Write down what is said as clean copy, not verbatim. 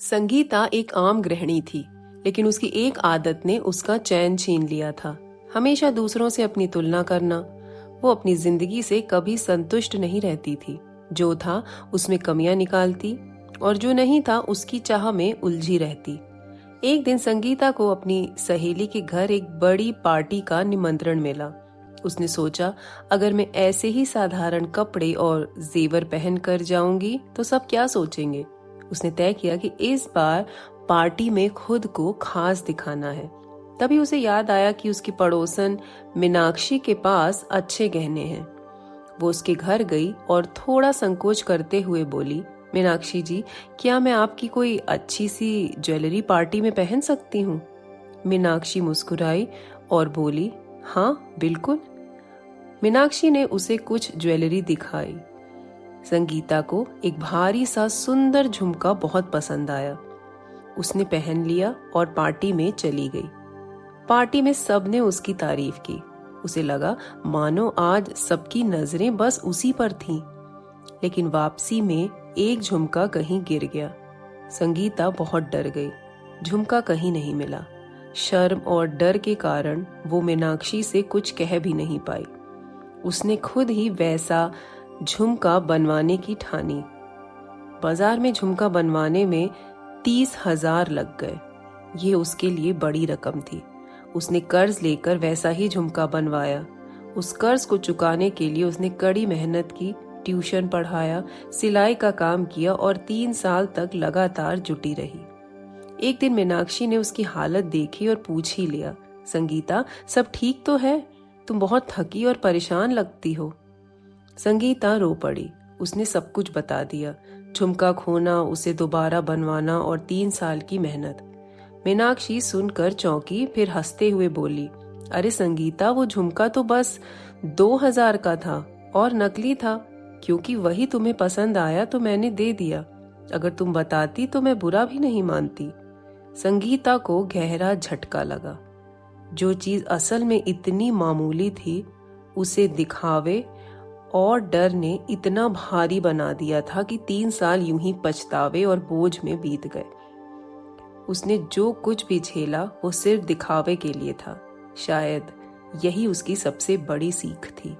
संगीता एक आम गृहिणी थी, लेकिन उसकी एक आदत ने उसका चैन छीन लिया था। हमेशा दूसरों से अपनी तुलना करना। वो अपनी जिंदगी से कभी संतुष्ट नहीं रहती थी। जो था उसमें कमियां निकालती और जो नहीं था उसकी चाह में उलझी रहती। एक दिन संगीता को अपनी सहेली के घर एक बड़ी पार्टी का निमंत्रण मिला। उसने सोचा, अगर मैं ऐसे ही साधारण कपड़े और जेवर पहन कर जाऊंगी तो सब क्या सोचेंगे। उसने तय किया कि इस बार पार्टी में खुद को खास दिखाना है। तभी उसे याद आया कि उसकी पड़ोसन मीनाक्षी के पास अच्छे गहने हैं। वो उसके घर गई और थोड़ा संकोच करते हुए बोली, मीनाक्षी जी, क्या मैं आपकी कोई अच्छी सी ज्वेलरी पार्टी में पहन सकती हूँ? मीनाक्षी मुस्कुराई और बोली, हाँ बिल्कुल। मीनाक्षी ने उसे कुछ ज्वेलरी दिखाई। संगीता को एक भारी सा सुंदर झुमका बहुत पसंद आया। उसने पहन लिया और पार्टी में चली गई। पार्टी में सबने उसकी तारीफ की। उसे लगा मानो आज सबकी नजरें बस उसी पर थीं। लेकिन वापसी में एक झुमका कहीं गिर गया। संगीता बहुत डर गई। झुमका कहीं नहीं मिला। शर्म और डर के कारण वो मीनाक्षी से कुछ कह भी नहीं पाई। उसने खुद ही वैसा झुमका बनवाने की ठानी। बाजार में झुमका बनवाने में 30,000 लग गए। ये उसके लिए बड़ी रकम थी। उसने कर्ज लेकर वैसा ही झुमका बनवाया। उस कर्ज को चुकाने के लिए उसने कड़ी मेहनत की, ट्यूशन पढ़ाया, सिलाई का काम किया और 3 साल तक लगातार जुटी रही। एक दिन मीनाक्षी ने उसकी हालत देखी और पूछ ही लिया, संगीता, सब ठीक तो है? तुम बहुत थकी और परेशान लगती हो। संगीता रो पड़ी। उसने सब कुछ बता दिया, झुमका खोना, उसे दोबारा बनवाना और 3 साल की मेहनत। मीनाक्षी सुनकर चौंकी, फिर हंसते हुए बोली, अरे संगीता, वो झुमका तो बस 2,000 का था और नकली था। क्योंकि वही तुम्हें पसंद आया तो मैंने दे दिया। अगर तुम बताती तो मैं बुरा भी नहीं मानती। संगीता को गहरा झटका लगा। जो चीज असल में इतनी मामूली थी, उसे दिखावे और डर ने इतना भारी बना दिया था कि 3 साल यूं ही पछतावे और बोझ में बीत गए। उसने जो कुछ भी झेला वो सिर्फ दिखावे के लिए था। शायद यही उसकी सबसे बड़ी सीख थी।